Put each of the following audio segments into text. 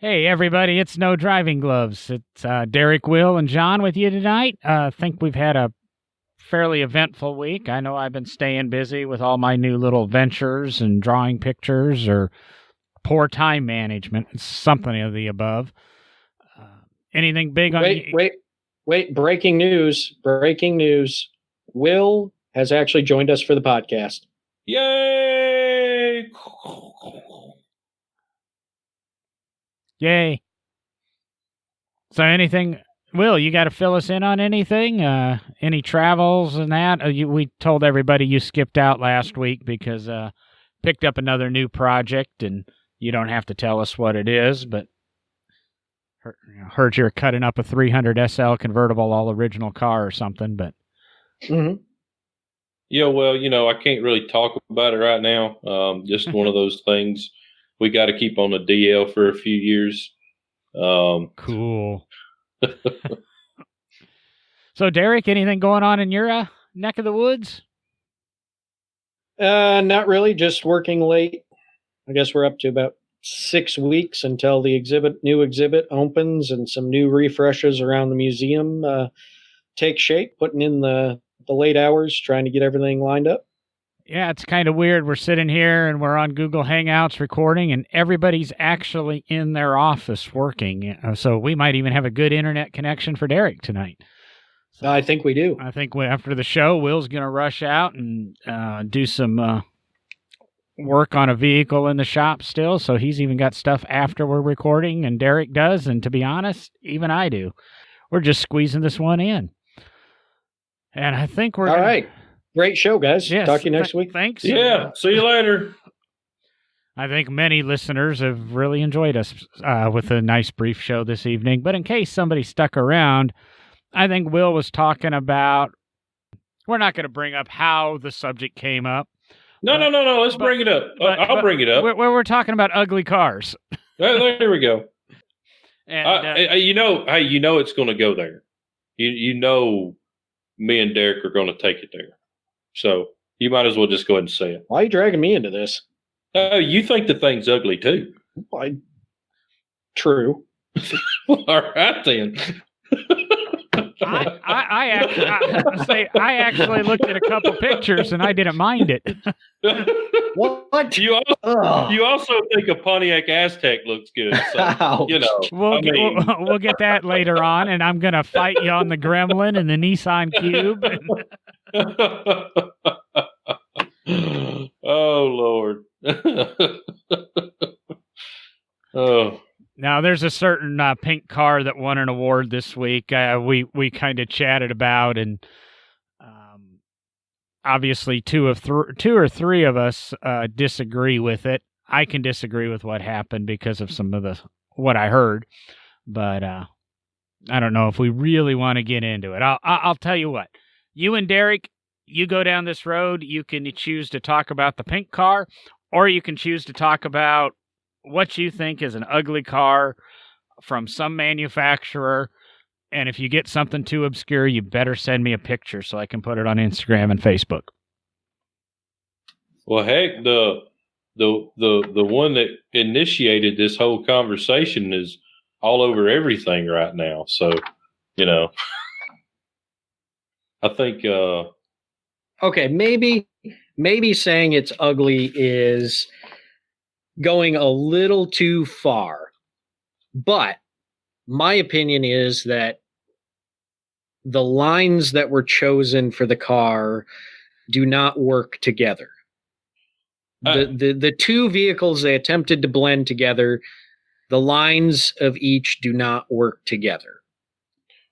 Hey, everybody, it's No Driving Gloves. It's Derek, Will, and John with you tonight. I think we've had a fairly eventful week. I know I've been staying busy with all my new little ventures and drawing pictures or poor time management. It's something of the above. Anything big on Wait. Breaking news. Breaking news. Will has actually joined us for the podcast. Yay! Yay. So anything, Will, you got to fill us in on anything? Any travels and that? We told everybody you skipped out last week because picked up another new project, and you don't have to tell us what it is, but heard you're cutting up a 300 SL convertible all original car or something, but Mm-hmm. Yeah, well, I can't really talk about it right now. Just one of those things. We got to keep on the DL for a few years. Cool. So, Derek, anything going on in your neck of the woods? Not really. Just working late. I guess we're up to about 6 weeks until the new exhibit opens and some new refreshes around the museum take shape. Putting in the late hours, trying to get everything lined up. Yeah, it's kind of weird. We're sitting here and we're on Google Hangouts recording, and everybody's actually in their office working. So we might even have a good internet connection for Derek tonight. So I think we do. I think after the show, Will's going to rush out and do some work on a vehicle in the shop still. So he's even got stuff after we're recording, and Derek does. And to be honest, even I do. We're just squeezing this one in. And I think we're all right. Great show, guys. Yes, Talk to you next week. Thanks. Yeah, see you later. I think many listeners have really enjoyed us with a nice brief show this evening. But in case somebody stuck around, I think Will was talking about, we're not going to bring up how the subject came up. No. Let's bring it up. I'll bring it up. We're talking about ugly cars. There we go. And, you know it's going to go there. You know me and Derek are going to take it there. So you might as well just go ahead and say it. Why are you dragging me into this? You think the thing's ugly too. True. All right then. I actually looked at a couple pictures and I didn't mind it. What? You also think a Pontiac Aztec looks good. So, we'll get that later on, and I'm going to fight you on the Gremlin and the Nissan Cube. Oh, Lord. Oh. Now, there's a certain pink car that won an award this week. We kind of chatted about, and obviously two or three of us disagree with it. I can disagree with what happened because of some of what I heard, but I don't know if we really want to get into it. I'll tell you what. You and Derek, you go down this road. You can choose to talk about the pink car, or you can choose to talk about what you think is an ugly car from some manufacturer. And if you get something too obscure, you better send me a picture so I can put it on Instagram and Facebook. Well, heck, the one that initiated this whole conversation is all over everything right now. So, I think. Okay, maybe saying it's ugly is going a little too far, but my opinion is that the lines that were chosen for the car do not work together. The two vehicles they attempted to blend together, the lines of each do not work together.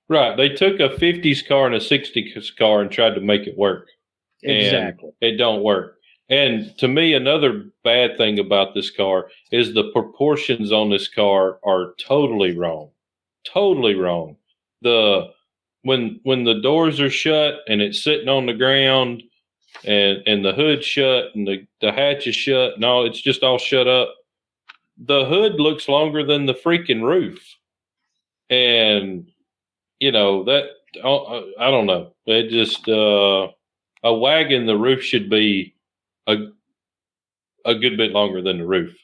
Right. They took a 50s car and a 60s car and tried to make it work. Exactly. And it don't work. And to me, another bad thing about this car is the proportions on this car are totally wrong. Totally wrong. When the doors are shut and it's sitting on the ground and the hood's shut and the hatch is shut and all, it's just all shut up. The hood looks longer than the freaking roof. And, that, I don't know. It just, a wagon, the roof should be a good bit longer than the roof.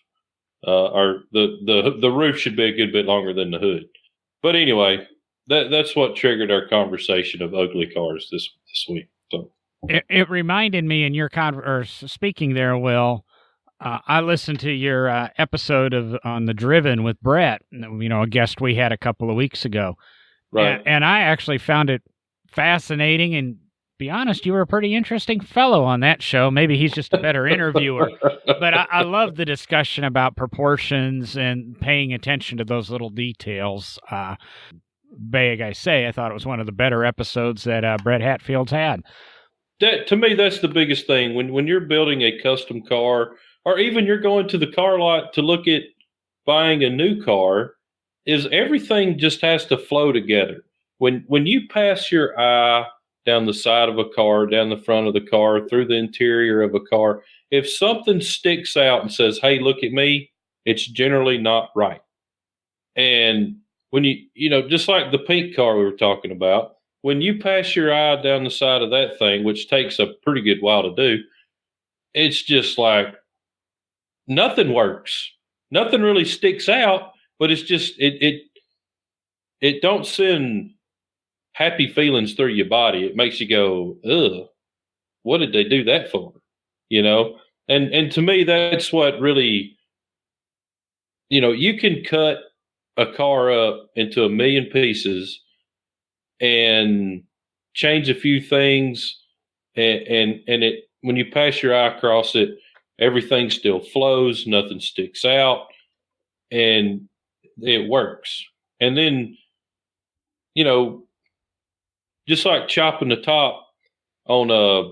or the roof should be a good bit longer than the hood. But anyway, that's what triggered our conversation of ugly cars this week. So it reminded me in your speaking there, Will. I listened to your episode on the Driven with Brett, a guest we had a couple of weeks ago. right. And I actually found it fascinating, and be honest, you were a pretty interesting fellow on that show. Maybe he's just a better interviewer, but I love the discussion about proportions and paying attention to those little details. Big, I say, I thought it was one of the better episodes that Brett Hatfield's had. That, to me, that's the biggest thing. When you're building a custom car, or even you're going to the car lot to look at buying a new car, is everything just has to flow together. When you pass your eye down the side of a car, down the front of the car, through the interior of a car, if something sticks out and says, hey, look at me, it's generally not right. And when just like the pink car we were talking about, when you pass your eye down the side of that thing, which takes a pretty good while to do, it's just like nothing works. Nothing really sticks out, but it's just, it don't send happy feelings through your body. It makes you go, ugh, what did they do that for? And to me, that's what really, you can cut a car up into a million pieces and change a few things, and it, when you pass your eye across it, everything still flows, nothing sticks out, and it works. And then, just like chopping the top on a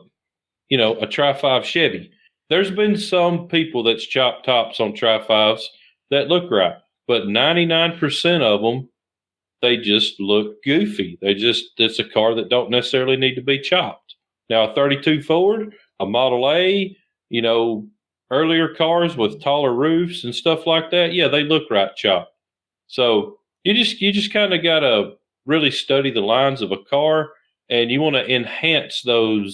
Tri-5 Chevy, there's been some people that's chopped tops on Tri-5s that look right, but 99% of them, they just look goofy. It's a car that don't necessarily need to be chopped. Now, a 32 Ford, a Model A, earlier cars with taller roofs and stuff like that, yeah, they look right chopped. So you just kind of got to really study the lines of a car, and you want to enhance the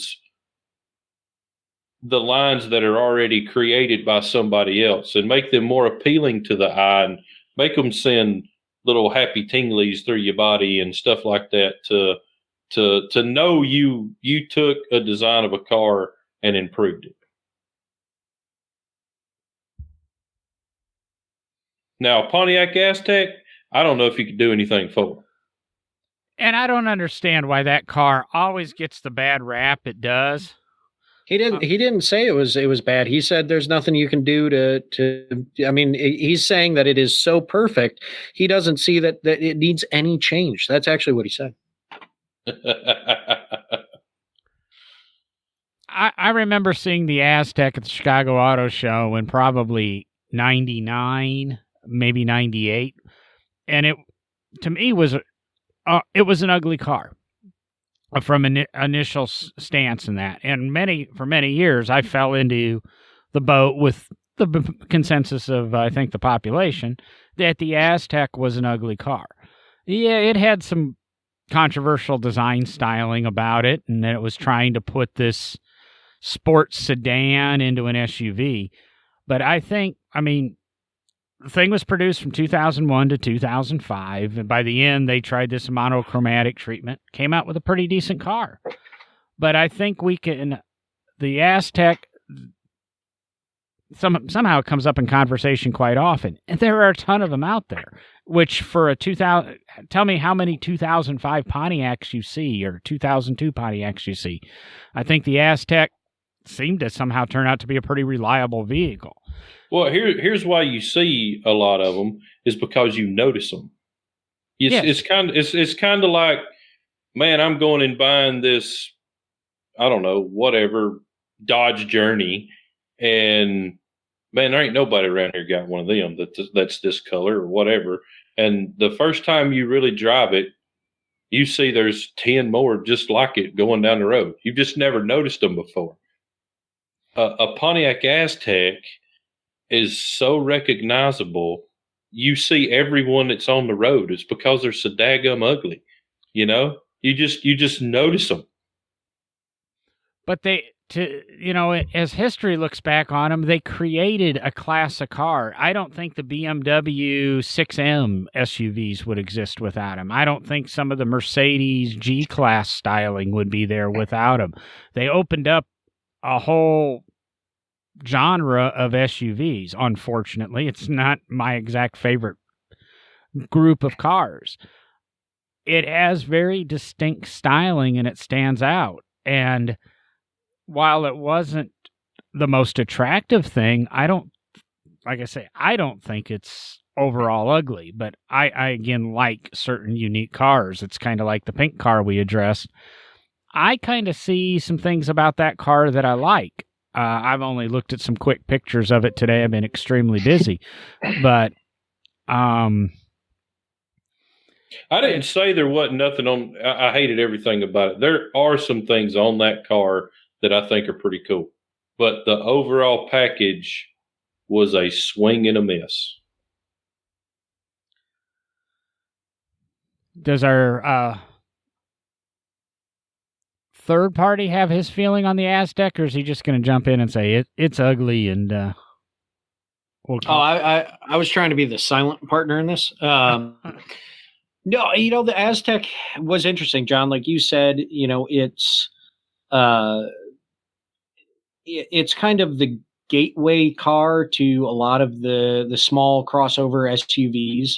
lines that are already created by somebody else and make them more appealing to the eye and make them send little happy tinglies through your body and stuff like that to know you took a design of a car and improved it. Now, Pontiac Aztek, I don't know if you could do anything for. And I don't understand why that car always gets the bad rap it does. He didn't say it was bad. He said there's nothing you can do to I mean, he's saying that it is so perfect. He doesn't see that it needs any change. That's actually what he said. I remember seeing the Aztek at the Chicago Auto Show in probably 99, maybe 98. And it, to me, was an ugly car from an initial stance in that. And for many years, I fell into the boat with the consensus of, I think, the population that the Aztek was an ugly car. Yeah, it had some controversial design styling about it, and that it was trying to put this sports sedan into an SUV. But the thing was produced from 2001 to 2005, and by the end, they tried this monochromatic treatment, came out with a pretty decent car. But I think the Aztek, somehow it comes up in conversation quite often, and there are a ton of them out there, which for a 2000, tell me how many 2005 Pontiacs you see, or 2002 Pontiacs you see. I think the Aztek seemed to somehow turn out to be a pretty reliable vehicle. Well, here's why you see a lot of them is because you notice them. It's kind of like, man, I'm going and buying this, I don't know, whatever, Dodge Journey, and man, there ain't nobody around here got one of them that's this color or whatever. And the first time you really drive it, you see there's 10 more just like it going down the road. You've just never noticed them before. A Pontiac Aztek is so recognizable. You see everyone that's on the road. It's because they're so daggum ugly. You just notice them. But as history looks back on them, they created a class of car. I don't think the BMW 6M SUVs would exist without them. I don't think some of the Mercedes G-Class styling would be there without them. They opened up a whole genre of SUVs. Unfortunately, it's not my exact favorite group of cars. It has very distinct styling and it stands out. And while it wasn't the most attractive thing, I don't think it's overall ugly, but I again like certain unique cars. It's kind of like the pink car we addressed. I kind of see some things about that car that I like. I've only looked at some quick pictures of it today. I've been extremely busy, but I didn't say there wasn't nothing on. I hated everything about it. There are some things on that car that I think are pretty cool, but the overall package was a swing and a miss. Does our third party have his feeling on the Aztec, or is he just going to jump in and say it's ugly and I was trying to be the silent partner in this. No, the Aztec was interesting, John. Like you said, it's kind of the gateway car to a lot of the small crossover SUVs,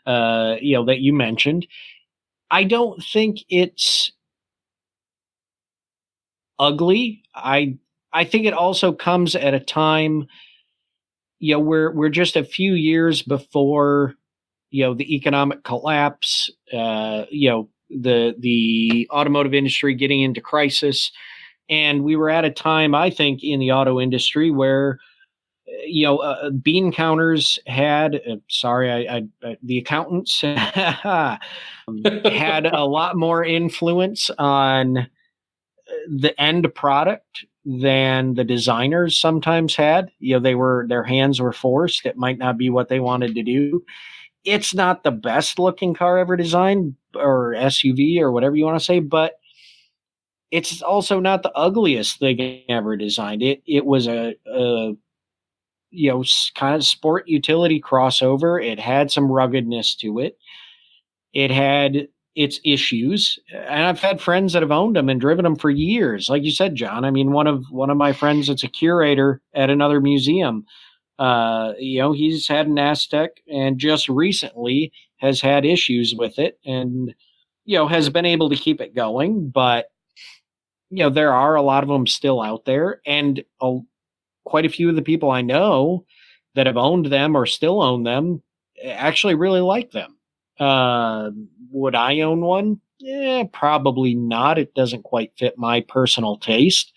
that you mentioned. I don't think it's ugly. I think it also comes at a time, we're just a few years before, the economic collapse, the automotive industry getting into crisis. And we were at a time, I think, in the auto industry where, bean counters had, the accountants had a lot more influence on the end product than the designers sometimes had. Their hands were forced. It might not be what they wanted to do. It's not the best looking car ever designed, or SUV, or whatever you want to say, but it's also not the ugliest thing ever designed. It was a kind of sport utility crossover. It had some ruggedness to it. It had its issues, and I've had friends that have owned them and driven them for years. Like you said, John, I mean, one of my friends that's a curator at another museum, he's had an Aztec and just recently has had issues with it, and has been able to keep it going, but there are a lot of them still out there, and quite a few of the people I know that have owned them or still own them actually really like them. Would I own one? Probably not. It doesn't quite fit my personal taste.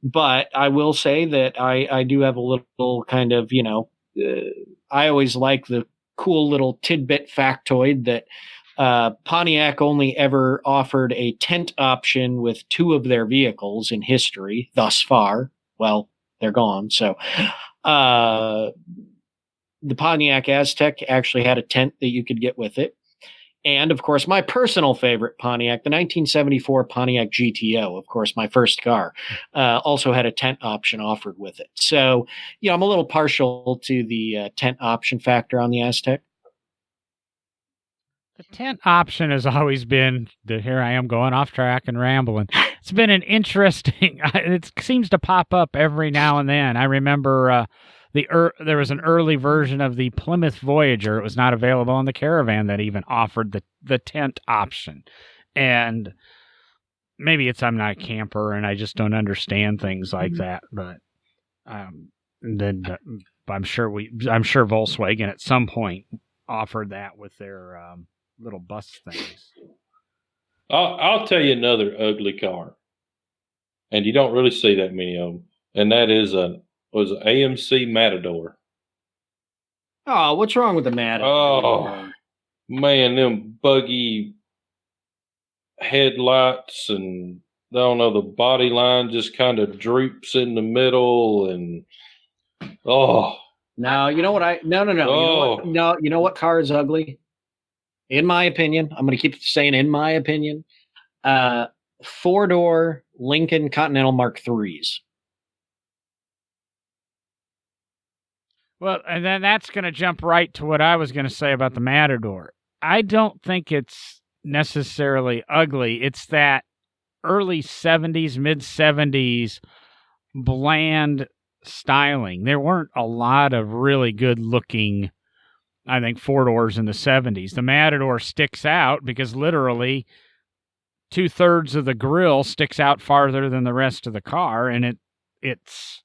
But I will say that I do have a little kind of, I always like the cool little tidbit factoid that Pontiac only ever offered a tent option with two of their vehicles in history thus far. Well, they're gone. So the Pontiac Aztec actually had a tent that you could get with it. And, of course, my personal favorite Pontiac, the 1974 Pontiac GTO, of course, my first car, also had a tent option offered with it. So, I'm a little partial to the tent option factor on the Aztec. The tent option has always been, here I am going off track and rambling. It's been an interesting, it seems to pop up every now and then. I remember there was an early version of the Plymouth Voyager. It was not available on the Caravan that even offered the tent option. And maybe I'm not a camper and I just don't understand things like that. But I'm sure Volkswagen at some point offered that with their little bus things. I'll tell you another ugly car, and you don't really see that many of them, and that is an AMC Matador. Oh, what's wrong with the Matador? Oh, man, them buggy headlights, and I don't know, the body line just kind of droops in the middle, and no, you know what No, you know what car is ugly? In my opinion, I'm going to keep saying in my opinion, 4-door Lincoln Continental Mark IIIs. Well, and then that's going to jump right to what I was going to say about the Matador. I don't think it's necessarily ugly. It's that early 70s, mid 70s bland styling. There weren't a lot of really good looking, I think, 4-doors in the 70s. The Matador sticks out because literally 2/3 of the grill sticks out farther than the rest of the car, and it's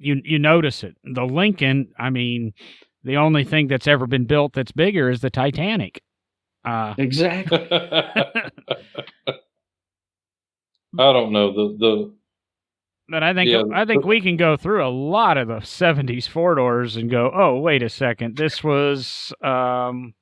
you notice it. The Lincoln, I mean, the only thing that's ever been built that's bigger is the Titanic. Exactly. I don't know But I think we can go through a lot of the 70s 4-doors and go, oh, wait a second, this was I'm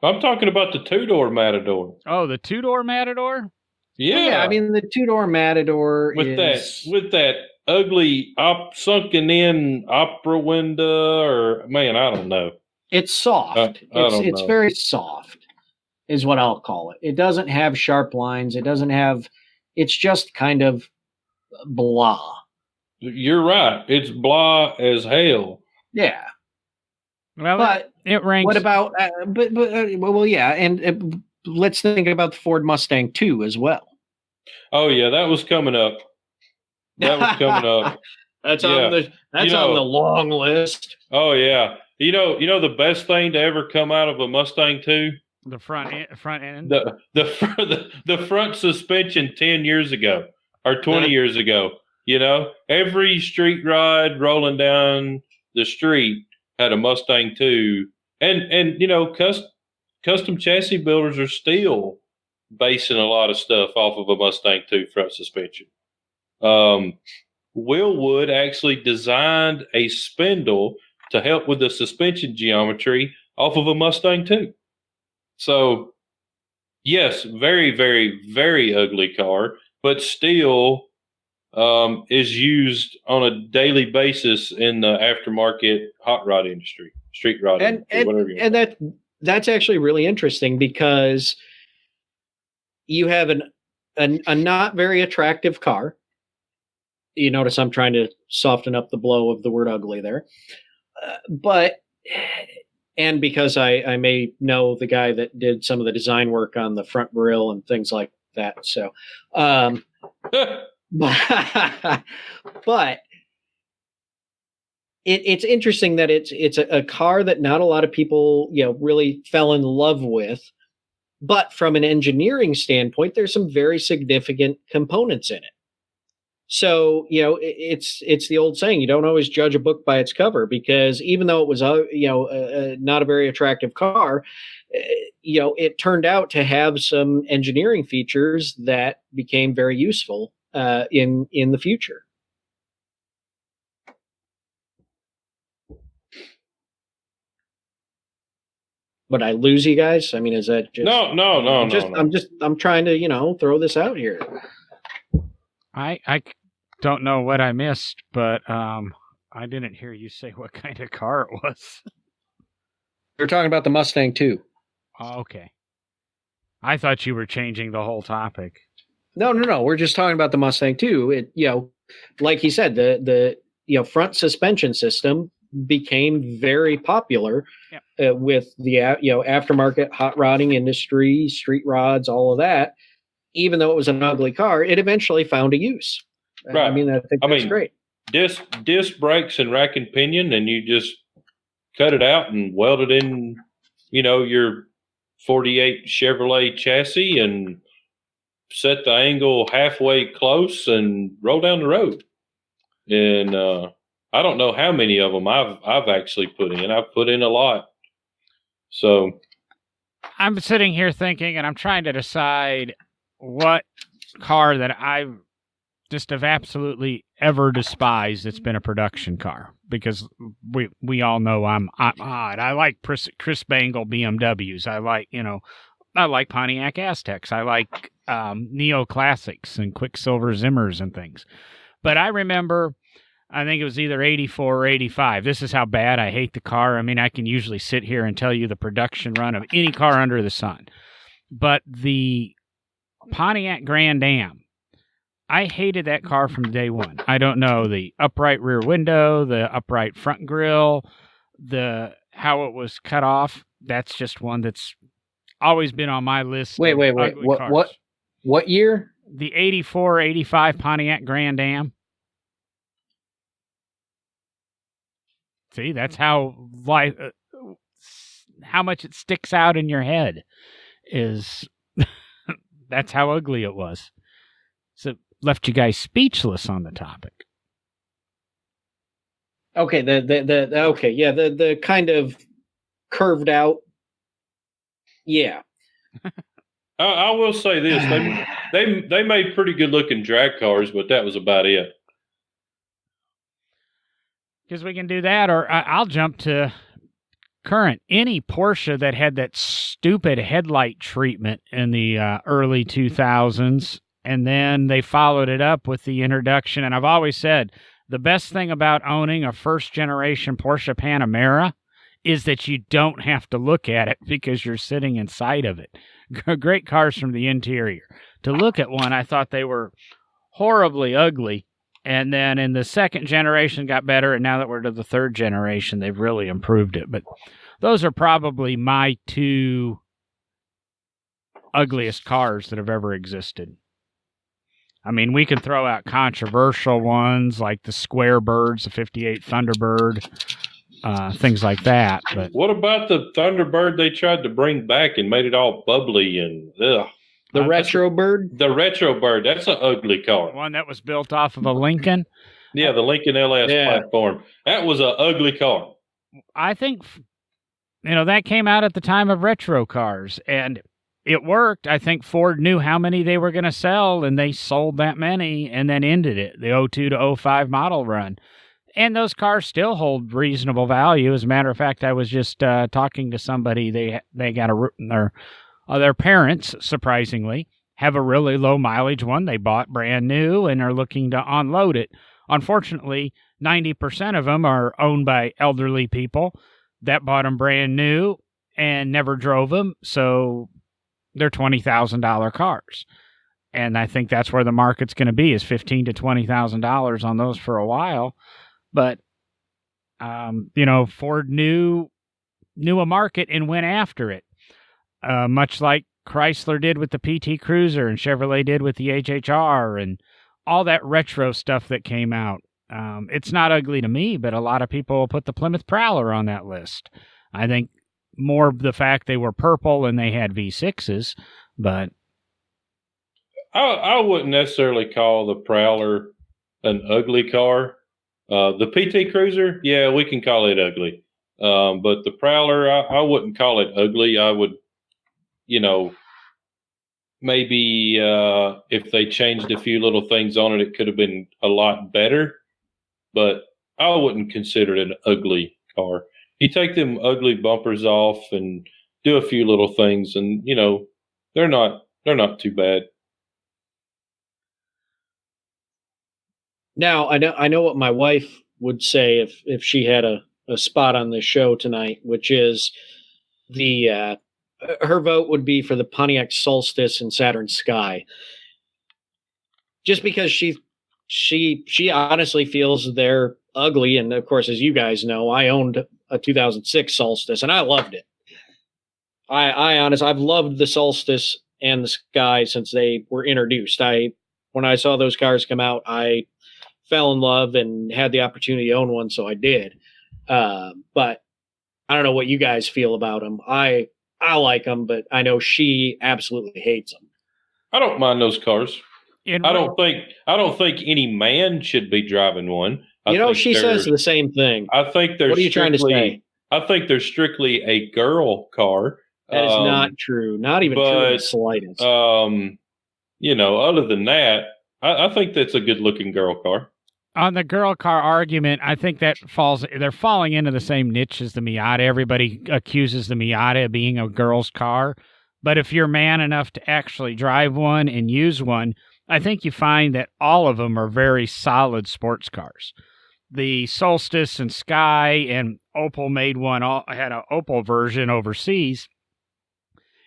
talking about the 2-door Matador. Oh, the 2-door Matador? Yeah. I mean, the 2-door Matador with that ugly sunken in opera window, or man, I don't know. It's soft. It's very soft, is what I'll call it. It doesn't have sharp lines. It's just kind of blah. You're right. It's blah as hell. Yeah. Well, but it ranks. What about? Well, yeah, and let's think about the Ford Mustang II as well. Oh yeah, that was coming up. That's on the long list. Oh yeah, you know the best thing to ever come out of a Mustang II? The front end. The front suspension 10 years ago or 20 years ago. You know, every street ride rolling down the street had a Mustang II, and you know, custom chassis builders are still basing a lot of stuff off of a Mustang II front suspension. Willwood actually designed a spindle to help with the suspension geometry off of a Mustang II. So, yes, very, very, very ugly car, but still is used on a daily basis in the aftermarket hot rod industry, street rod industry, whatever you want. And that's actually really interesting because you have a not very attractive car. You notice I'm trying to soften up the blow of the word ugly there. And because I may know the guy that did some of the design work on the front grille and things like that. So, but it's interesting that it's a car that not a lot of people, really fell in love with. But from an engineering standpoint, there's some very significant components in it. So, it's the old saying, you don't always judge a book by its cover, because even though it was, not a very attractive car, it turned out to have some engineering features that became very useful in the future. But I lose you guys? I mean, is that just No. I'm trying to, throw this out here. I don't know what I missed, but I didn't hear you say what kind of car it was. We're talking about the Mustang II. Oh, okay. I thought you were changing the whole topic. No. We're just talking about the Mustang II. It, like he said, the front suspension system became very popular with the aftermarket hot rodding industry, street rods, all of that. Even though it was an ugly car, it eventually found a use. Right. I think that's great. Disc brakes and rack and pinion, and you just cut it out and weld it in, your 48 Chevrolet chassis and set the angle halfway close and roll down the road. And I don't know how many of them I've actually put in. I've put in a lot. So I'm sitting here thinking, and I'm trying to decide what car that I just have absolutely ever despised that's been a production car, because we all know I'm odd. I like Chris Bangle BMWs. I like Pontiac Aztecs. I like Neo Classics and Quicksilver Zimmers and things. But I remember, I think it was either 84 or 85. This is how bad I hate the car. I mean, I can usually sit here and tell you the production run of any car under the sun. But the Pontiac Grand Am. I hated that car from day one. I don't know, the upright rear window, the upright front grille, how it was cut off. That's just one that's always been on my list. Wait. Ugly cars. What year? The 84, 85 Pontiac Grand Am. See, that's how much it sticks out in your head is that's how ugly it was. So left you guys speechless on the topic. Okay, the kind of curved out. Yeah. I will say this: they made pretty good looking drag cars, but that was about it. Because we can do that, or I'll jump to current. Any Porsche that had that stupid headlight treatment in the early 2000s, and then they followed it up with the introduction. And I've always said the best thing about owning a first-generation Porsche Panamera is that you don't have to look at it because you're sitting inside of it. Great cars from the interior. To look at one, I thought they were horribly ugly. And then in the second generation got better, and now that we're to the third generation, they've really improved it. But those are probably my two ugliest cars that have ever existed. I mean, we can throw out controversial ones like the Square Birds, the 58 Thunderbird, things like that. But what about the Thunderbird they tried to bring back and made it all bubbly and ugh? The Retro Bird? The Retro Bird. That's an ugly car. One that was built off of a Lincoln? Yeah, the Lincoln LS platform. That was an ugly car. I think, that came out at the time of retro cars, and it worked. I think Ford knew how many they were going to sell, and they sold that many and then ended it, the 02 to 05 model run. And those cars still hold reasonable value. As a matter of fact, I was just talking to somebody. They got their parents, surprisingly, have a really low mileage one they bought brand new and are looking to unload it. Unfortunately, 90% of them are owned by elderly people that bought them brand new and never drove them, so they're $20,000 cars. And I think that's where the market's going to be, is $15,000 to $20,000 on those for a while. But, Ford knew a market and went after it. Much like Chrysler did with the PT Cruiser and Chevrolet did with the HHR and all that retro stuff that came out. It's not ugly to me, but a lot of people will put the Plymouth Prowler on that list. I think more of the fact they were purple and they had V6s, but I wouldn't necessarily call the Prowler an ugly car. The PT Cruiser, yeah, we can call it ugly. But the Prowler, I wouldn't call it ugly. I would, maybe if they changed a few little things on it, it could have been a lot better. But I wouldn't consider it an ugly car. You take them ugly bumpers off and do a few little things, and they're not too bad. Now I know what my wife would say if she had a spot on this show tonight, which is her vote would be for the Pontiac Solstice and Saturn Sky, just because she honestly feels they're ugly. And of course, as you guys know, I owned a 2006 Solstice and I loved it. I've loved the Solstice and the Sky since they were introduced. When I saw those cars come out, I fell in love and had the opportunity to own one, so I did. But I don't know what you guys feel about them. I like them, but I know she absolutely hates them. I don't mind those cars. I don't think any man should be driving one. She says the same thing. I think they're. What are you trying to say? I think they're strictly a girl car. That is not true. Not even true in the slightest. Other than that, I think that's a good-looking girl car. On the girl car argument, I think they're falling into the same niche as the Miata. Everybody accuses the Miata of being a girl's car. But if you're man enough to actually drive one and use one, I think you find that all of them are very solid sports cars. The Solstice and Sky, and Opel made one, had an Opel version overseas.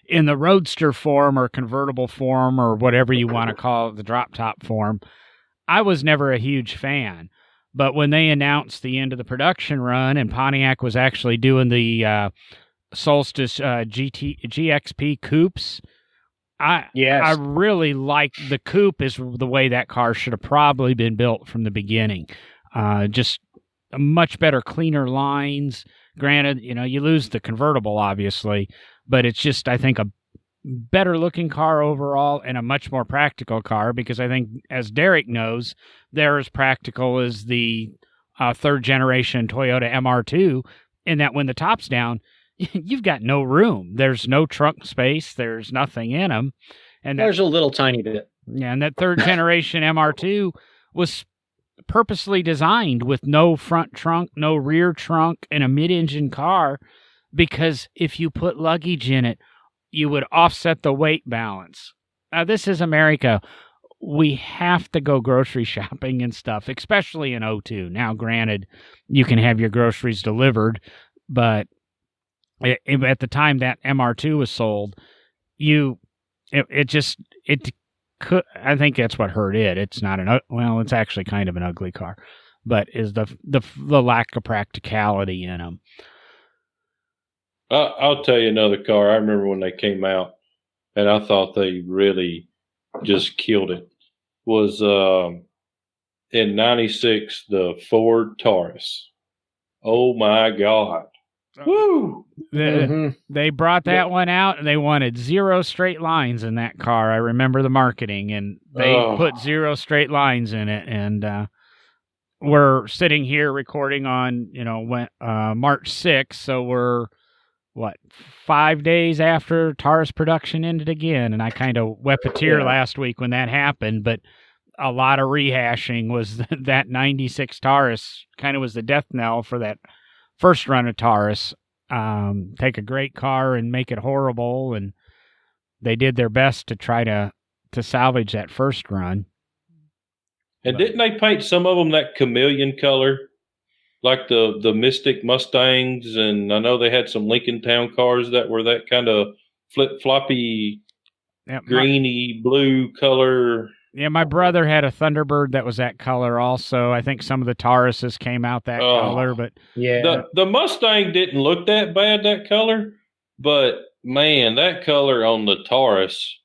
in the roadster form or convertible form or whatever you want to call it, the drop top form, I was never a huge fan. But when they announced the end of the production run and Pontiac was actually doing the Solstice GXP coupes, I really like the coupe is the way that car should have probably been built from the beginning. Just much better, cleaner lines. Granted, you lose the convertible, obviously, but it's just, I think, a better looking car overall and a much more practical car because I think, as Derek knows, they're as practical as the third generation Toyota MR2 in that when the top's down, you've got no room. There's no trunk space. There's nothing in them. And there's a little tiny bit. Yeah, and that third generation MR2 was purposely designed with no front trunk, no rear trunk, and a mid-engine car because if you put luggage in it, you would offset the weight balance. Now, this is America. We have to go grocery shopping and stuff, especially in 02. Now, granted, you can have your groceries delivered, but at the time that MR2 was sold, I think that's what hurt it. It's not it's actually kind of an ugly car, but is the lack of practicality in them. I'll tell you another car. I remember when they came out, and I thought they really just killed it. Was in '96 the Ford Taurus. Oh my God! Woo! They brought that one out, and they wanted 0 straight lines in that car. I remember the marketing, and they put 0 straight lines in it. And we're sitting here recording on March 6th, so we're 5 days after Taurus production ended again, and I kind of wept a tear last week when that happened, but a lot of rehashing was that 96 Taurus kind of was the death knell for that first run of Taurus. Take a great car and make it horrible, and they did their best to try to salvage that first run. And didn't they paint some of them that chameleon color? Like the Mystic Mustangs, and I know they had some Lincoln Town cars that were that kind of flip-floppy, greeny blue color. Yeah, my brother had a Thunderbird that was that color also. I think some of the Tauruses came out that color, but yeah. The Mustang didn't look that bad, that color, but man, that color on the Taurus,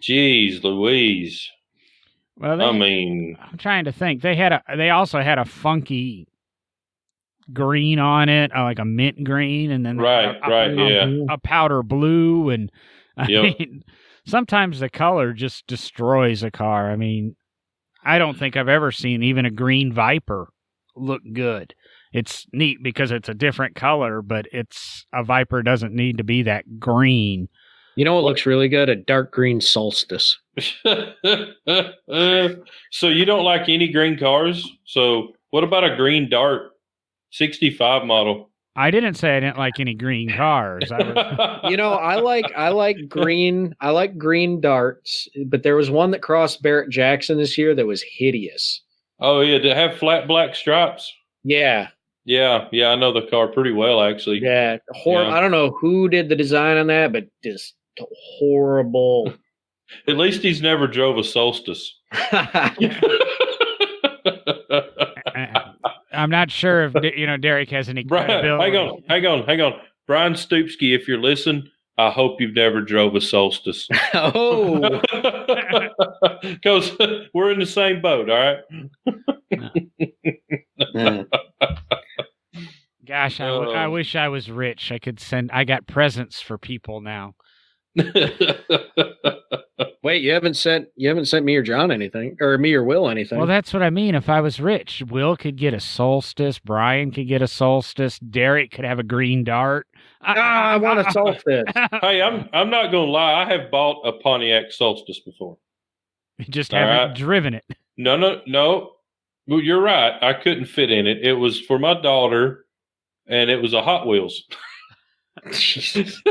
geez Louise. Well, I'm trying to think. They also had a funky green on it, like a mint green, and then a powder blue, and I mean, sometimes the color just destroys a car. I mean, I don't think I've ever seen even a green Viper look good. It's neat because it's a different color, but a Viper doesn't need to be that green. You know what looks really good? A dark green Solstice. So you don't like any green cars? So what about a green Dart 65 model? I didn't say I didn't like any green cars. I like green. I like green Darts, but there was one that crossed Barrett Jackson this year that was hideous. Oh yeah, did it have flat black stripes? Yeah. Yeah, I know the car pretty well actually. Yeah, I don't know who did the design on that, but just horrible. At least he's never drove a Solstice. I'm not sure if Derek has any credibility. Hang on. Brian Stupski, if you're listening, I hope you've never drove a Solstice. Oh, because we're in the same boat. All right. Gosh, I wish I was rich. I got presents for people now. Wait, you haven't sent me or John anything, or me or Will anything. Well, that's what I mean. If I was rich, Will could get a Solstice, Brian could get a Solstice, Derek could have a green Dart. I want a Solstice. Hey, I'm not gonna lie. I have bought a Pontiac Solstice before. You just haven't driven it. No. Well, you're right. I couldn't fit in it. It was for my daughter, and it was a Hot Wheels. Jesus.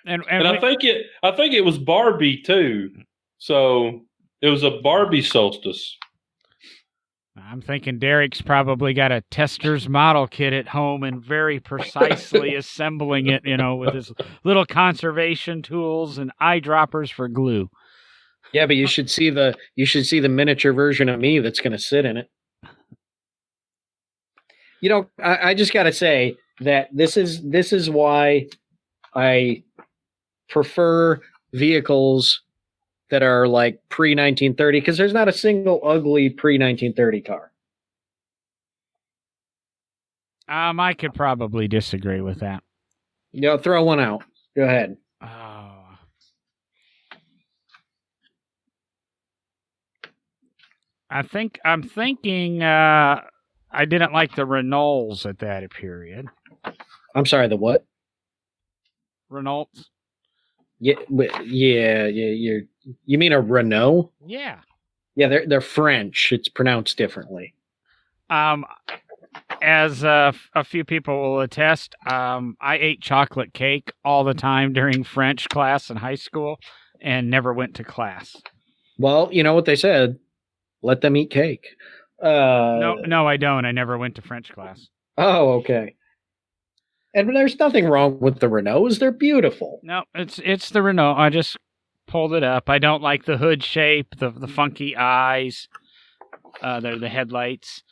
And I think it was Barbie too. So it was a Barbie Solstice. I'm thinking Derek's probably got a tester's model kit at home and very precisely assembling it, with his little conservation tools and eyedroppers for glue. Yeah, but you should see the miniature version of me that's going to sit in it. I just got to say that this is why I prefer vehicles that are like pre-1930, because there's not a single ugly pre-1930 car. I could probably disagree with that. Throw one out. Go ahead. Oh. I'm thinking I didn't like the Renaults at that period. I'm sorry, the what? Renaults? Yeah. You mean a Renault? Yeah. Yeah, they're French. It's pronounced differently. As a few people will attest, I ate chocolate cake all the time during French class in high school and never went to class. Well, you know what they said. Let them eat cake. No, I don't. I never went to French class. Oh, okay. And there's nothing wrong with the Renaults. They're beautiful. No, it's the Renault. I just pulled it up. I don't like the hood shape, the funky eyes, the headlights.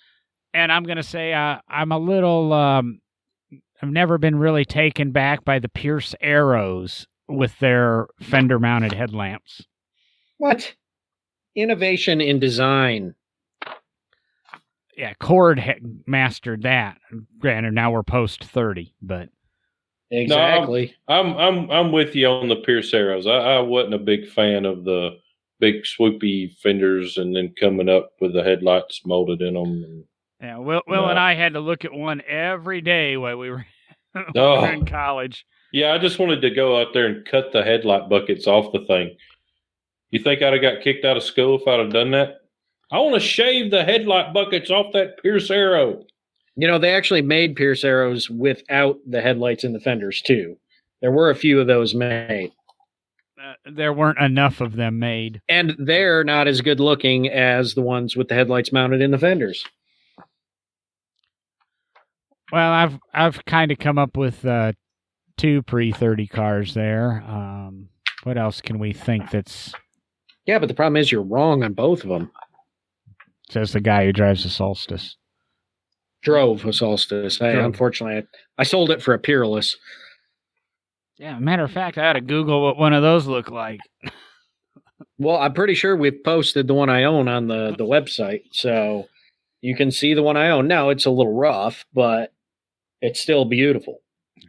And I'm going to say I'm a little... I've never been really taken back by the Pierce Arrows with their fender-mounted headlamps. What? Innovation in design. Yeah, Cord mastered that. Granted, now we're post 30, but exactly. No, I'm with you on the Pierce Arrows. I wasn't a big fan of the big swoopy fenders and then coming up with the headlights molded in them. Yeah, Will and I had to look at one every day while we were in college. Yeah, I just wanted to go out there and cut the headlight buckets off the thing. You think I'd have got kicked out of school if I'd have done that? I want to shave the headlight buckets off that Pierce Arrow. They actually made Pierce Arrows without the headlights in the fenders, too. There were a few of those made. There weren't enough of them made. And they're not as good looking as the ones with the headlights mounted in the fenders. Well, I've kind of come up with 2 pre-30 cars there. What else can we think that's... Yeah, but the problem is you're wrong on both of them. Says the guy who drives a Solstice. Drove a Solstice. Unfortunately, I sold it for a Peerless. Yeah, matter of fact, I had to Google what one of those look like. Well, I'm pretty sure we've posted the one I own on the website, so you can see the one I own. Now, it's a little rough, but it's still beautiful.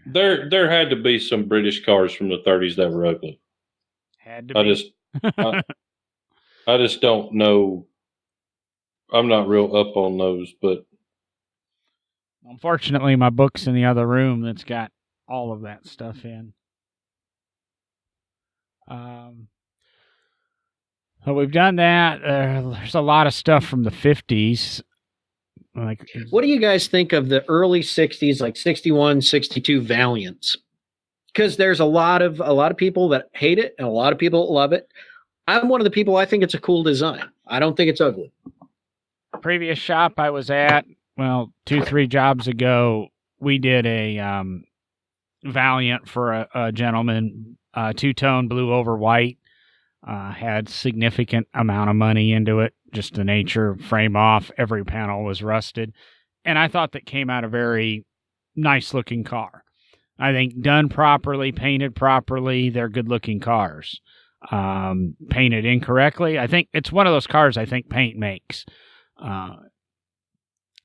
There had to be some British cars from the 30s that were ugly. Had to be. I just don't know. I'm not real up on those, but unfortunately, my book's in the other room that's got all of that stuff in. So we've done that. There's a lot of stuff from the 50s. What do you guys think of the early 60s, like 61, 62 Valiants? Because there's a lot of people that hate it and a lot of people that love it. I'm one of the people. I think it's a cool design. I don't think it's ugly. Previous shop I was at, 2-3 jobs ago, we did a Valiant for a gentleman, 2-tone blue over white. Had significant amount of money into it. Just the nature, frame off, every panel was rusted. And I thought that came out a very nice looking car. I think done properly, painted properly, they're good looking cars. Painted incorrectly, I think it's one of those cars I think paint makes.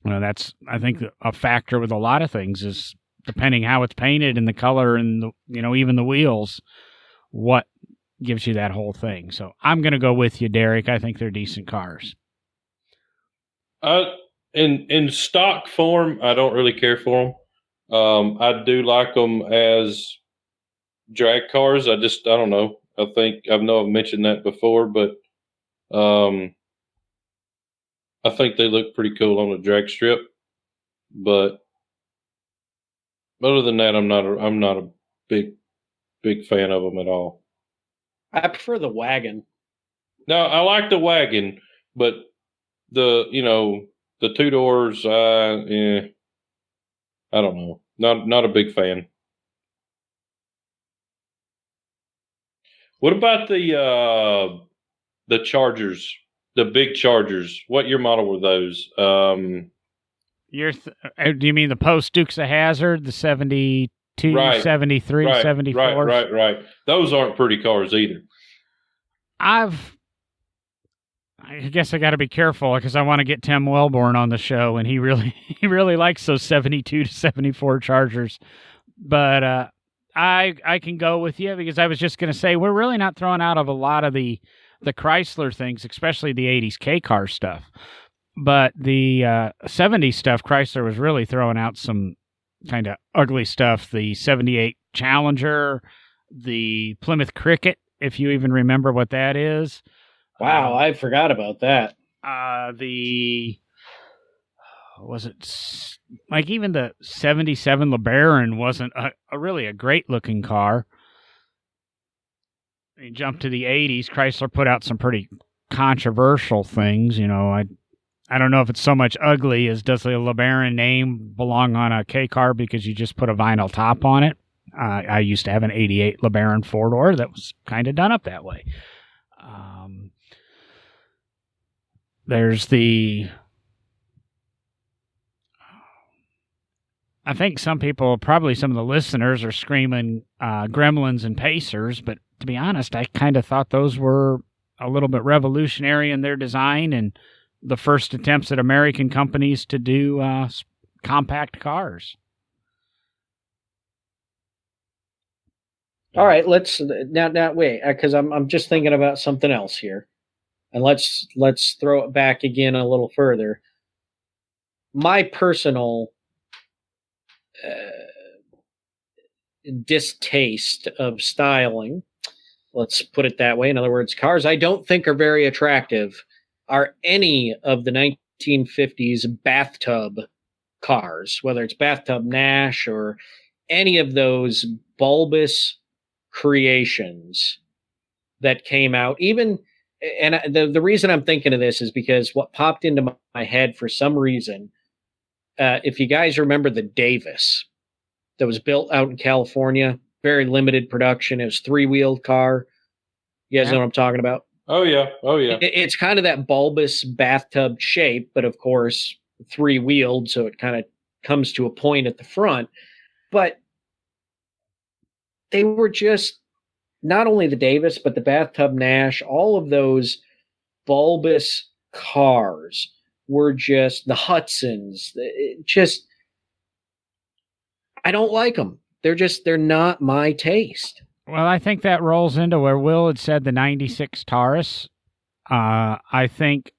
That's, I think, a factor with a lot of things is depending how it's painted and the color and even the wheels, what gives you that whole thing. So I'm going to go with you, Derek. I think they're decent cars. In stock form, I don't really care for them. I do like them as drag cars. I don't know. I think I've mentioned that before, but I think they look pretty cool on a drag strip. But other than that, I'm not a big fan of them at all. I prefer the wagon. No, I like the wagon, but the The two doors, I don't know. Not a big fan. What about the Chargers, the big Chargers? What year model were those? Do you mean the post Dukes of Hazzard, the 72, Right. 73, Right, 74? right. Those aren't pretty cars either. I guess I got to be careful because I want to get Tim Wellborn on the show, and he really likes those 72 to 74 Chargers. But I can go with you because I was just going to say we're really not throwing out of a lot of the Chrysler things, especially the 80s K car stuff. But the 70s stuff, Chrysler was really throwing out some kind of ugly stuff. The 78 Challenger, the Plymouth Cricket, if you even remember what that is. Wow, I forgot about that. Even the 77 LeBaron wasn't really a great looking car. You jump to the 80s, Chrysler put out some pretty controversial things. I don't know if it's so much ugly as does the LeBaron name belong on a K car because you just put a vinyl top on it. I used to have an 88 LeBaron four-door that was kind of done up that way. There's I think some people, probably some of the listeners, are screaming Gremlins and Pacers, but to be honest, I kind of thought those were a little bit revolutionary in their design and the first attempts at American companies to do compact cars. All right, let's now wait, because I'm just thinking about something else here, and let's throw it back again a little further. My personal distaste of styling, let's put it that way. In other words, cars I don't think are very attractive are any of the 1950s bathtub cars, whether it's bathtub Nash or any of those bulbous creations that came out. Even, and the reason I'm thinking of this is because what popped into my head for some reason, if you guys remember the Davis that was built out in California, very limited production. It was 3-wheeled car. You guys know what I'm talking about? Oh yeah. It's kind of that bulbous bathtub shape, but of course 3-wheeled, so it kind of comes to a point at the front. But they were just not only the Davis, but the bathtub Nash. All of those bulbous cars were just the Hudsons. I don't like them. They're not my taste. Well, I think that rolls into where Will had said the 96 Taurus. I think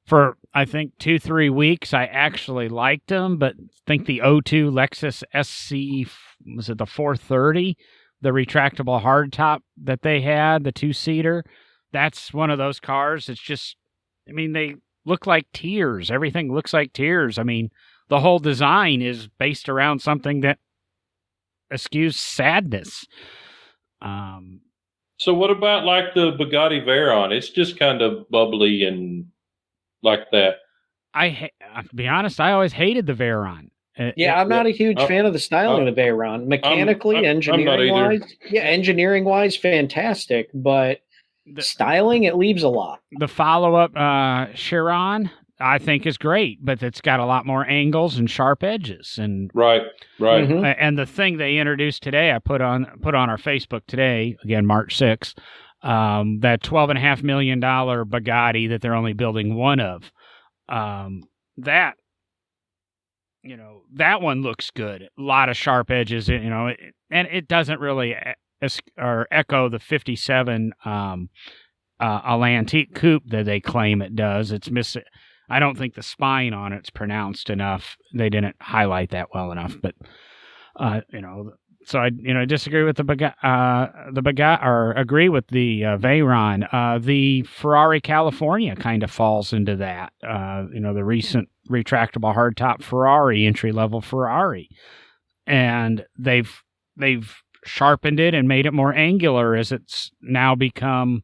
2-3 weeks I actually liked them, but I think the 02 Lexus SC, was it the 430, the retractable hardtop that they had, the 2-seater, that's one of those cars. It's just, they look like tears. Everything looks like tears. The whole design is based around something that eschews sadness. So what about like the Bugatti Veyron? It's just kind of bubbly and like that. To be honest, I always hated the Veyron. I'm not a huge fan of the styling of the Veyron. Mechanically, engineering-wise, fantastic, but styling, it leaves a lot. The follow-up Chiron, I think, is great, but it's got a lot more angles and sharp edges. And right. Mm-hmm. And the thing they introduced today, I put on our Facebook today, again March 6th, that $12.5 million Bugatti that they're only building one of. That one looks good. A lot of sharp edges, and it doesn't really echo the 57 Atlantique coupe that they claim it does. It's missing. I don't think the spine on it's pronounced enough. They didn't highlight that well enough, but so I disagree with the Bugatti, or agree with the Veyron. The Ferrari California kind of falls into that. The recent retractable hardtop Ferrari, entry-level Ferrari, and they've sharpened it and made it more angular as it's now become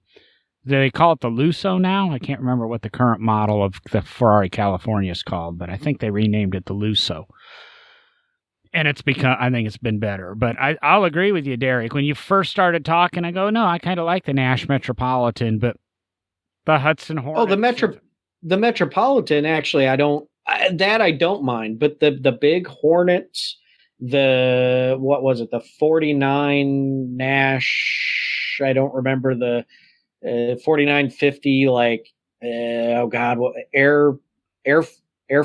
they call it the Lusso now? I can't remember what the current model of the Ferrari California is called, but I think they renamed it the Lusso. And I think it's been better. But I'll agree with you, Derek. When you first started talking, I go, no, I kind of like the Nash Metropolitan, but the Hudson Hornet. Oh, the Metropolitan, actually, I don't mind. But the big Hornets, what was it? The 49 Nash, I don't remember the 4950, oh God, what air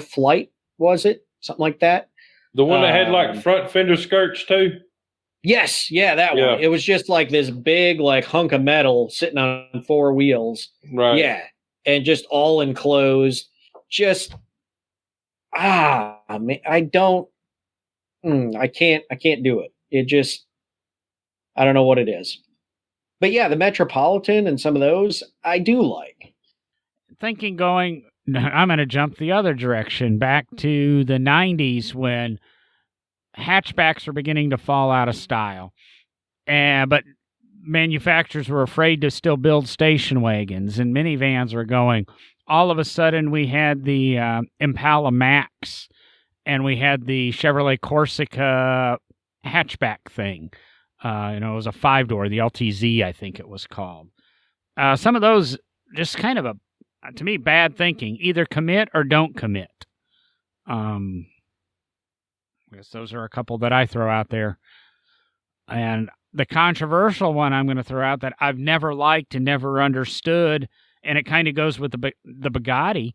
flight, was it? Something like that. The one that had like front fender skirts too? Yes, yeah, that one. It was just like this big hunk of metal sitting on four wheels. Right. Yeah. And just all enclosed. Just I can't do it. It just, I don't know what it is. But yeah, the Metropolitan and some of those I do like. I'm going to jump the other direction back to the 90s when hatchbacks were beginning to fall out of style. But manufacturers were afraid to still build station wagons, and minivans were going. All of a sudden, we had the Impala Max, and we had the Chevrolet Corsica hatchback thing. It was a 5-door, the LTZ, I think it was called. Some of those just kind of to me, bad thinking. Either commit or don't commit. I guess those are a couple that I throw out there. And the controversial one I'm going to throw out that I've never liked and never understood, and it kind of goes with the Bugatti.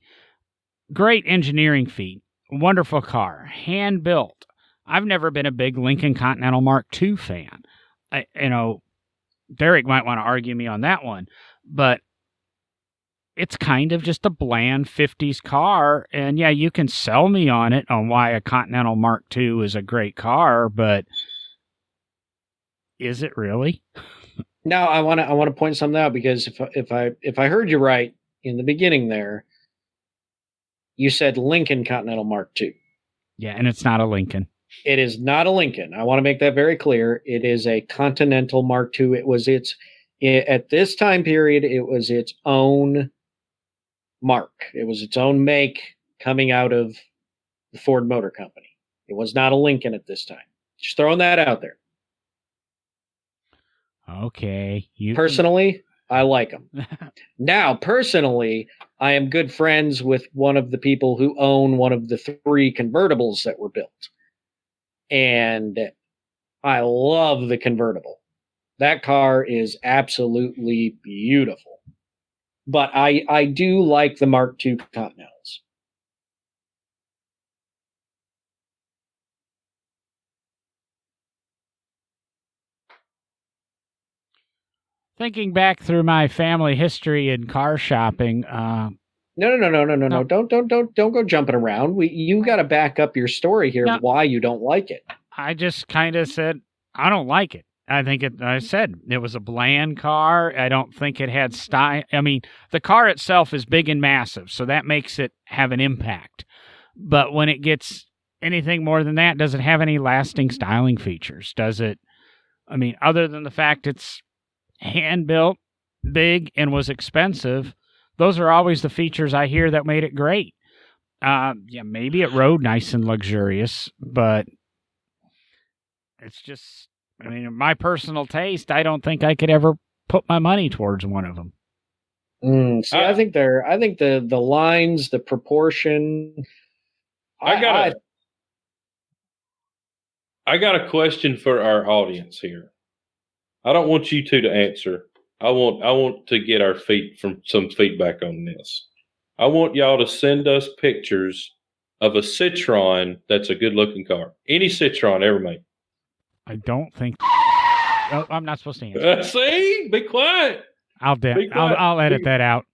Great engineering feat. Wonderful car. Hand-built. I've never been a big Lincoln Continental Mark II fan. Derek might want to argue me on that one, but it's kind of just a bland 50s car, and yeah, you can sell me on it on why a Continental Mark II is a great car, but is it really? Now I want to point something out, because if I heard you right in the beginning there, you said Lincoln Continental Mark II. Yeah, and it's not a Lincoln. It is not a Lincoln. I want to make that very clear. It is a Continental Mark II. At this time period, it was its own mark. It was its own make coming out of the Ford Motor Company. It was not a Lincoln at this time. Just throwing that out there. Okay. Personally, I like them. Now, personally, I am good friends with one of the people who own one of the 3 convertibles that were built. And I love the convertible. That car is absolutely beautiful. But I do like the Mark II Continentals. Thinking back through my family history in car shopping, No. Don't go jumping around. You got to back up your story here of why you don't like it. I just kind of said, I don't like it. I said it was a bland car. I don't think it had style. I mean, the car itself is big and massive, so that makes it have an impact. But when it gets anything more than that, does it have any lasting styling features? Does it? I mean, other than the fact it's hand-built, big, and was expensive, those are always the features I hear that made it great. Maybe it rode nice and luxurious, but it's just, I mean, my personal taste, I don't think I could ever put my money towards one of them. I think the lines, the proportion. I got a question for our audience here. I don't want you two to answer. I want to get some feedback on this. I want y'all to send us pictures of a Citroen that's a good looking car. Any Citroen ever made. I don't think. Oh, I'm not supposed to answer. See? Be quiet. I'll edit that out.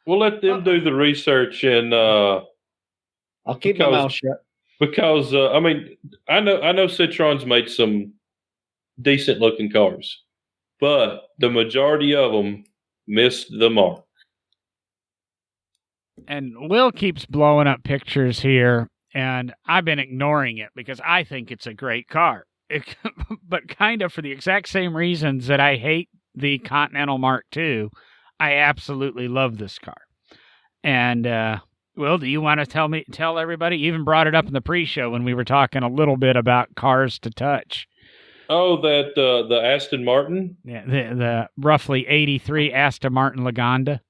We'll let them do the research, and I'll keep my mouth shut. Because I mean, I know Citroen's made some decent looking cars, but the majority of them missed the mark. And Will keeps blowing up pictures here, and I've been ignoring it because I think it's a great car. But kind of for the exact same reasons that I hate the Continental Mark II, I absolutely love this car. And Will, do you want to tell everybody? You even brought it up in the pre-show when we were talking a little bit about cars to touch. Oh, that the Aston Martin? Yeah, the roughly 83 Aston Martin Lagonda.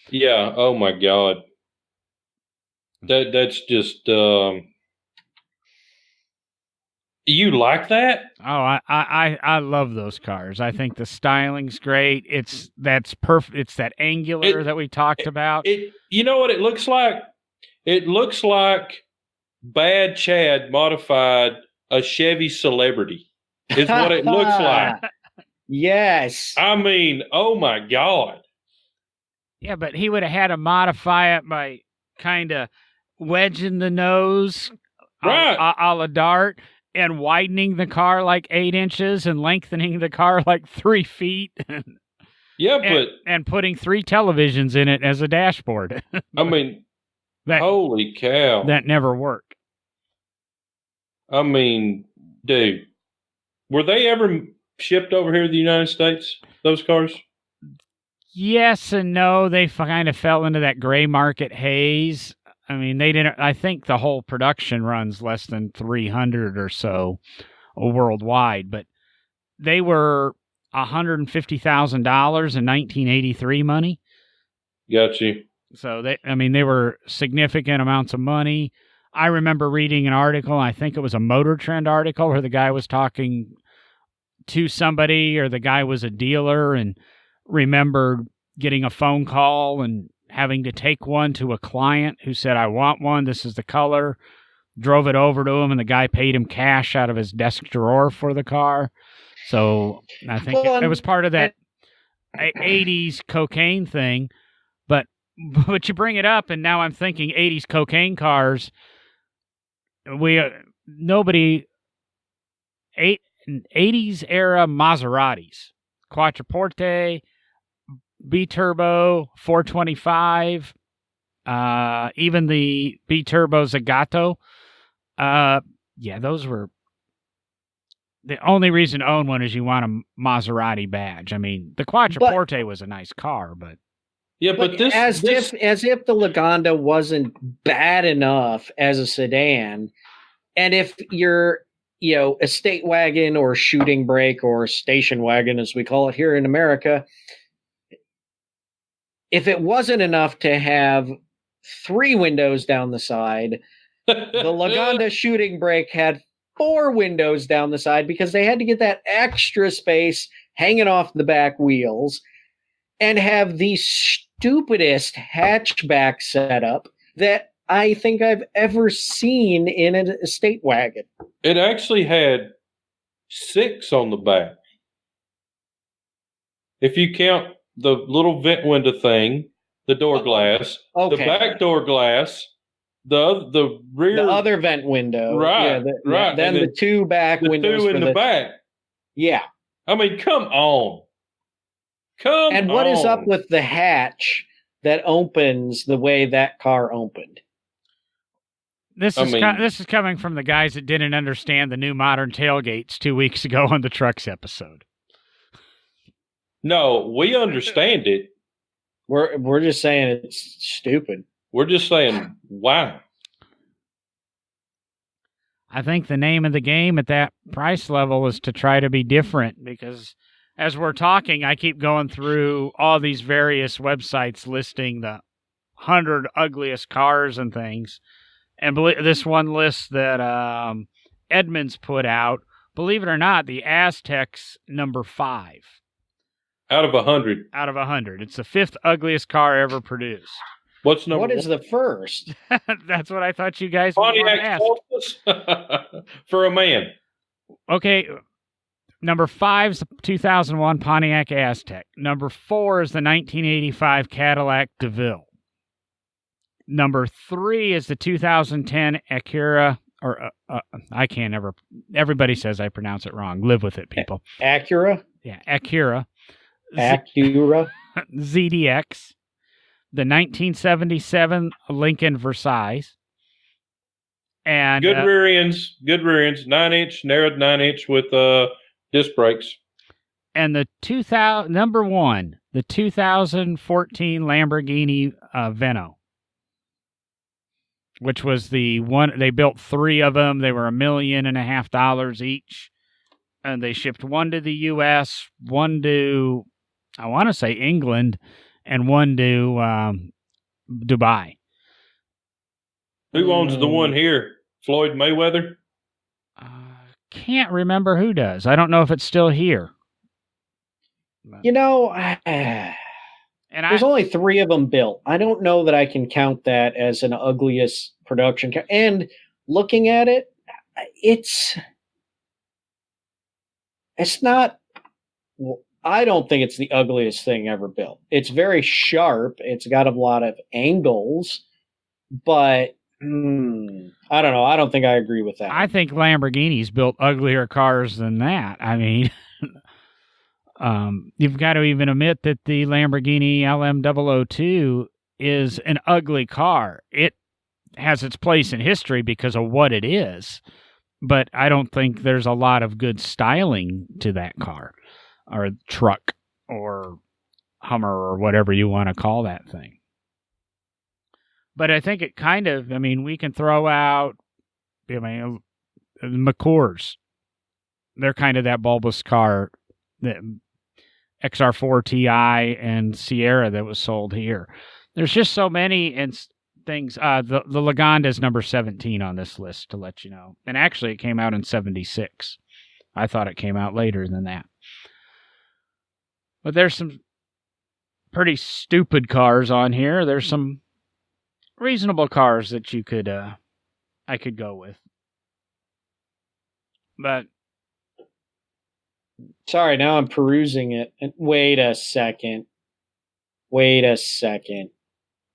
Yeah. Oh my God. That's just. You like that? Oh, I love those cars. I think the styling's great. That's perfect. It's that angular that we talked about. You know what it looks like? It looks like Bad Chad modified a Chevy Celebrity. Is what it looks like. Yes. I mean, oh my God. Yeah, but he would have had to modify it by kind of wedging the nose, Right, a la Dart, and widening the car like 8 inches and lengthening the car like 3 feet. yeah, and putting 3 televisions in it as a dashboard. I mean, holy cow. That never worked. I mean, dude, were they ever shipped over here to the United States, those cars? Yes and no. They kind of fell into that gray market haze. I mean, they didn't. I think the whole production runs less than 300 or so worldwide, but they were $150,000 in 1983 money. Got you. So they were significant amounts of money. I remember reading an article, I think it was a Motor Trend article, where the guy was talking to somebody, or the guy was a dealer and remembered getting a phone call and having to take one to a client who said, I want one, this is the color, drove it over to him, and the guy paid him cash out of his desk drawer for the car. So I think it was part of that 80s cocaine thing. But you bring it up, and now I'm thinking 80s cocaine cars. 80s era Maseratis, Quattroporte, B-Turbo, 425, even the B-Turbo Zagato. Yeah, those were... The only reason to own one is you want a Maserati badge. I mean, the Quattroporte was a nice car, but... Yeah, but this... As if the Lagonda wasn't bad enough as a sedan, and if you're, estate wagon or shooting brake or station wagon, as we call it here in America, if it wasn't enough to have 3 windows down the side, the Lagonda shooting brake had 4 windows down the side because they had to get that extra space hanging off the back wheels, and have the stupidest hatchback setup that I think I've ever seen in an estate wagon. It actually had 6 on the back. If you count the little vent window thing, the door glass, the back door glass, the rear, the other vent window, right, right. Then the 2 back windows, 2 in the back. Yeah, I mean, come on. And what is up with the hatch that opens the way that car opened? This is coming from the guys that didn't understand the new modern tailgates 2 weeks ago on the trucks episode. No, we understand it. We're just saying it's stupid. We're just saying, wow. I think the name of the game at that price level is to try to be different, because as we're talking, I keep going through all these various websites listing the 100 ugliest cars and things. And this one list that Edmunds put out, believe it or not, the Aztek's number 5. Out of 100. Out of 100. It's the 5th ugliest car ever produced. What's number 1? What is the first? That's what I thought you guys would want to ask. For a man. Okay. Number 5 is the 2001 Pontiac Aztek. Number 4 is the 1985 Cadillac DeVille. Number 3 is the 2010 Acura, or I can't ever. Everybody says I pronounce it wrong. Live with it, people. Acura? Yeah, Acura. Acura. ZDX. The 1977 Lincoln Versailles. And good rear ends, 9-inch, narrowed 9-inch with disc brakes. And the 2000 number one, the 2014 Lamborghini Veno, which was the one they built 3 of them. They were $1.5 million each, and they shipped one to the U.S., one to I want to say England, and one to Dubai. Who owns the one here? Floyd Mayweather? Can't remember who does. I don't know if it's still here. You know, there's only 3 of them built. I don't know that I can count that as an ugliest production. And looking at it, it's not. I don't think it's the ugliest thing ever built. It's very sharp. It's got a lot of angles, but I don't know. I don't think I agree with that. I think Lamborghini's built uglier cars than that. I mean, you've got to even admit that the Lamborghini LM002 is an ugly car. It has its place in history because of what it is, but I don't think there's a lot of good styling to that car or truck or Hummer or whatever you want to call that thing. But I think it kind of, we can throw out, the McCours. They're kind of that bulbous car, the XR4 Ti and Sierra that was sold here. There's just so many things. The Lagonda is number 17 on this list, to let you know. And actually, it came out in 76. I thought it came out later than that. But there's some pretty stupid cars on here. There's some reasonable cars that you could, I could go with. But sorry, now I'm perusing it. And wait a second.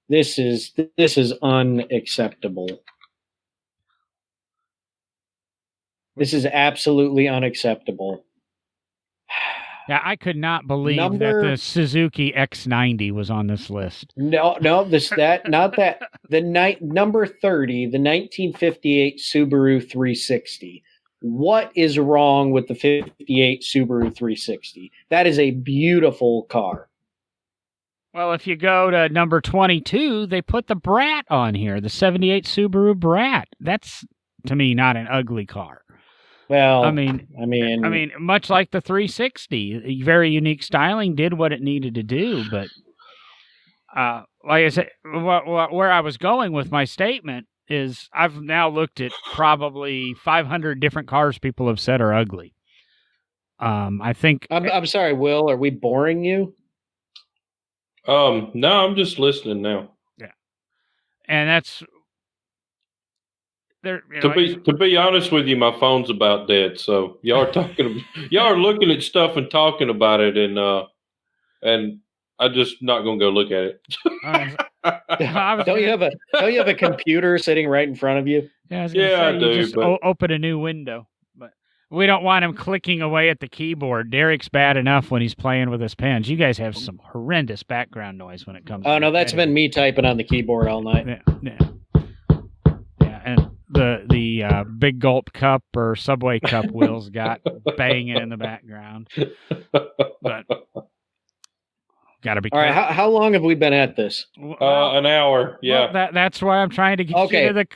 This is unacceptable. This is absolutely unacceptable. Yeah, I could not believe that the Suzuki X90 was on this list. No, the number 30, the 1958 Subaru 360. What is wrong with the 58 Subaru 360? That is a beautiful car. Well, if you go to number 22, they put the Brat on here, the 78 Subaru Brat. That's, to me, not an ugly car. Well, I mean, much like the 360, very unique styling, did what it needed to do. But like I said, where I was going with my statement is I've now looked at probably 500 different cars people have said are ugly. I think. I'm sorry, Will. Are we boring you? No, I'm just listening now. Yeah, and that's. To be honest with you, my phone's about dead. So y'all are looking at stuff and talking about it, and I'm just not gonna go look at it. Don't you have a computer sitting right in front of you? Yeah, I do. Just open a new window, but we don't want him clicking away at the keyboard. Derek's bad enough when he's playing with his pens. You guys have some horrendous background noise when it comes. Oh no, that's been me typing on the keyboard all night. Yeah, and the Big Gulp cup or Subway cup Will's got banging in the background. But gotta be. All right, how long have we been at this? An hour. Yeah, well, that's why I'm trying to get you to the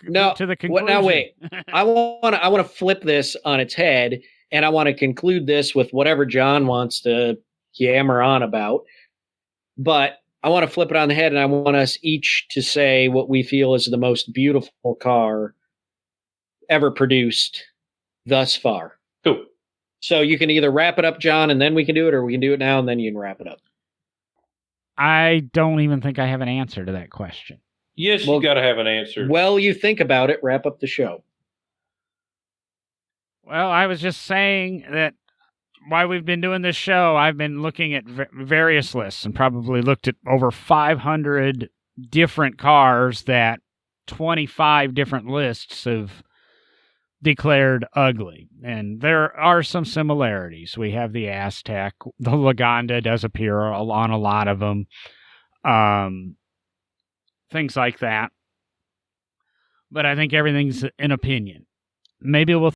conclusion. Now wait, I want to flip this on its head, and I want to conclude this with whatever John wants to yammer on about. But I want to flip it on the head, and I want us each to say what we feel is the most beautiful car ever produced thus far. Cool. So you can either wrap it up, John, and then we can do it, or we can do it now and then you can wrap it up. I don't even think I have an answer to that question. Yes, you got to have an answer. Well, you think about it. Wrap up the show. Well, I was just saying that while we've been doing this show, I've been looking at various lists and probably looked at over 500 different cars that 25 different lists have declared ugly. And there are some similarities. We have the Aztek. The Lagonda does appear on a lot of them. Things like that. But I think everything's an opinion. Maybe we'll